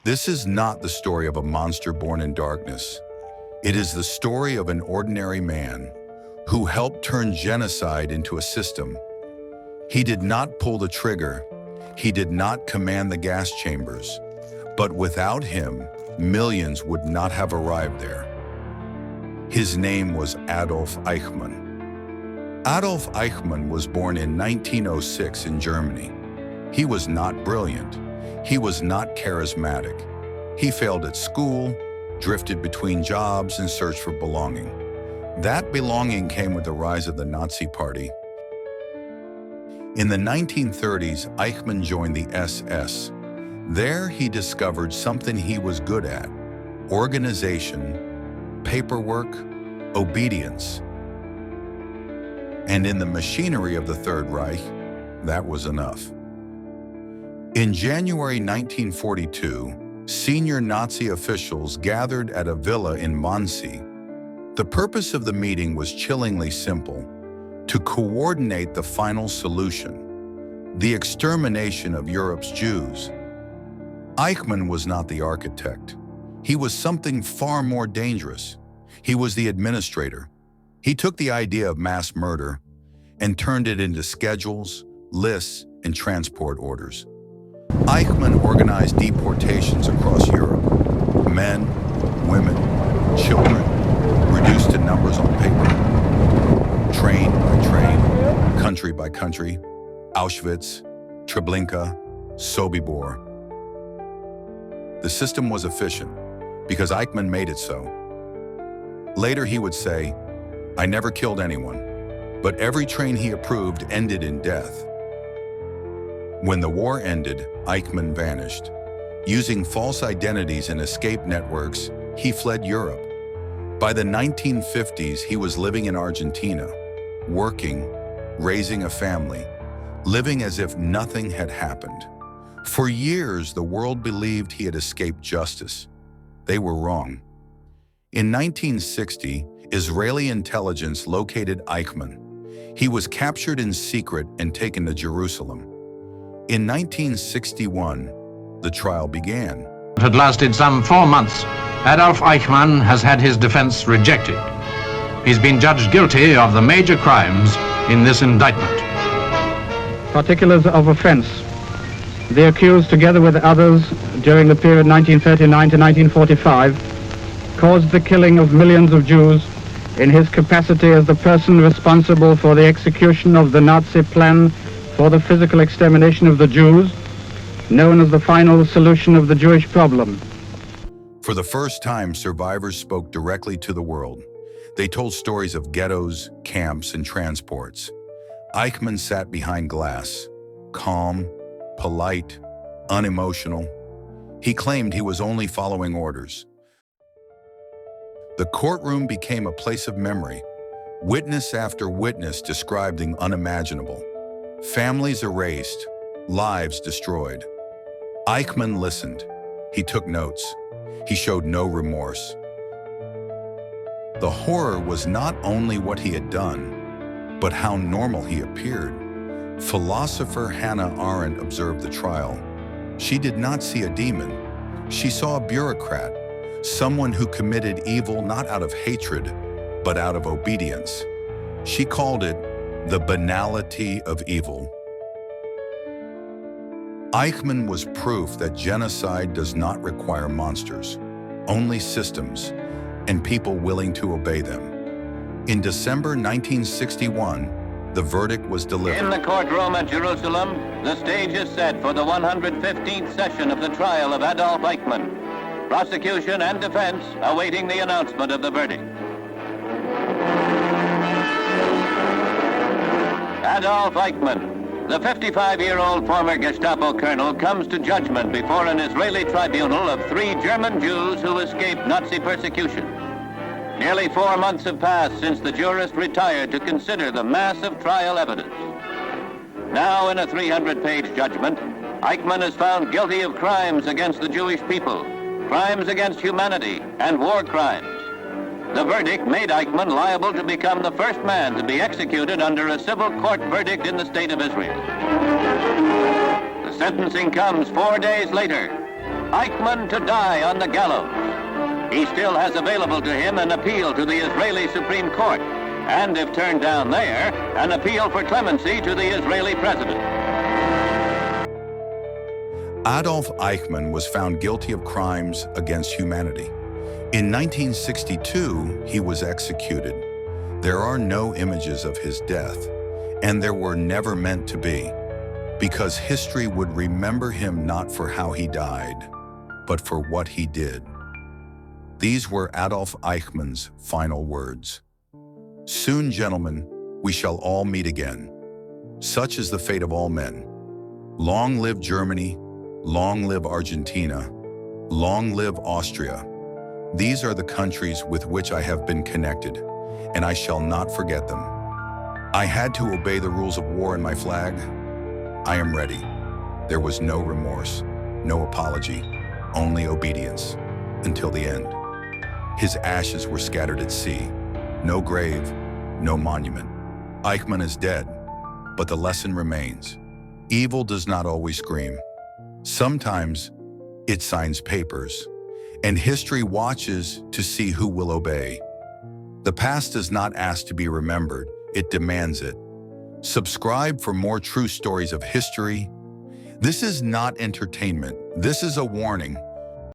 This is not the story of a monster born in darkness. It is the story of an ordinary man who helped turn genocide into a system. He did not pull the trigger. He did not command the gas chambers. But without him, millions would not have arrived there. His name was Adolf Eichmann. Adolf Eichmann was born in 1906 in Germany. He was not brilliant. He was not charismatic. He failed at school, drifted between jobs, and searched for belonging. That belonging came with the rise of the Nazi Party. In the 1930s, Eichmann joined the SS. There he discovered something he was good at: organization, paperwork, obedience. And in the machinery of the Third Reich, that was enough. In January 1942, senior Nazi officials gathered at a villa in Mondsee. The purpose of the meeting was chillingly simple: to coordinate the final solution, the extermination of Europe's Jews. Eichmann was not the architect. He was something far more dangerous. He was the administrator. He took the idea of mass murder and turned it into schedules, lists, and transport orders. Eichmann organized deportations across Europe. Men, women, children, reduced to numbers on paper. Train by train, country by country, Auschwitz, Treblinka, Sobibor. The system was efficient because Eichmann made it so. Later he would say, "I never killed anyone," but every train he approved ended in death. When the war ended, Eichmann vanished. Using false identities and escape networks, he fled Europe. By the 1950s, he was living in Argentina, working, raising a family, living as if nothing had happened. For years, the world believed he had escaped justice. They were wrong. In 1960, Israeli intelligence located Eichmann. He was captured in secret and taken to Jerusalem. In 1961, the trial began. It had lasted some 4 months. Adolf Eichmann has had his defense rejected. He's been judged guilty of the major crimes in this indictment. Particulars of offense. The accused, together with others, during the period 1939 to 1945, caused the killing of millions of Jews in his capacity as the person responsible for the execution of the Nazi plan for the physical extermination of the Jews, known as the final solution of the Jewish problem. For the first time, survivors spoke directly to the world. They told stories of ghettos, camps, and transports. Eichmann sat behind glass, calm, polite, unemotional. He claimed he was only following orders. The courtroom became a place of memory. Witness after witness described the unimaginable. Families erased, lives destroyed. Eichmann listened. He took notes. He showed no remorse. The horror was not only what he had done, but how normal he appeared. Philosopher Hannah Arendt observed the trial. She did not see a demon. She saw a bureaucrat, someone who committed evil not out of hatred, but out of obedience. She called it the banality of evil. Eichmann was proof that genocide does not require monsters, only systems, and people willing to obey them. In December 1961, the verdict was delivered. In the courtroom at Jerusalem, the stage is set for the 115th session of the trial of Adolf Eichmann. Prosecution and defense awaiting the announcement of the verdict. Adolf Eichmann, the 55-year-old former Gestapo colonel, comes to judgment before an Israeli tribunal of 3 German Jews who escaped Nazi persecution. Nearly 4 months have passed since the jurist retired to consider the massive trial evidence. Now, in a 300-page judgment, Eichmann is found guilty of crimes against the Jewish people, crimes against humanity, and war crimes. The verdict made Eichmann liable to become the first man to be executed under a civil court verdict in the state of Israel. The sentencing comes 4 days later. Eichmann to die on the gallows. He still has available to him an appeal to the Israeli Supreme Court, and if turned down there, an appeal for clemency to the Israeli president. Adolf Eichmann was found guilty of crimes against humanity. In 1962, he was executed. There are no images of his death, and there were never meant to be, because history would remember him not for how he died, but for what he did. These were Adolf Eichmann's final words. Soon, gentlemen, we shall all meet again. Such is the fate of all men. Long live Germany, long live Argentina, long live Austria. These are the countries with which I have been connected, and I shall not forget them. I had to obey the rules of war in my flag. I am ready. There was no remorse, no apology, only obedience, until the end. His ashes were scattered at sea. No grave, no monument. Eichmann is dead, but the lesson remains. Evil does not always scream. Sometimes it signs papers, and history watches to see who will obey. The past does not ask to be remembered, it demands it. Subscribe for more true stories of history. This is not entertainment. This is a warning.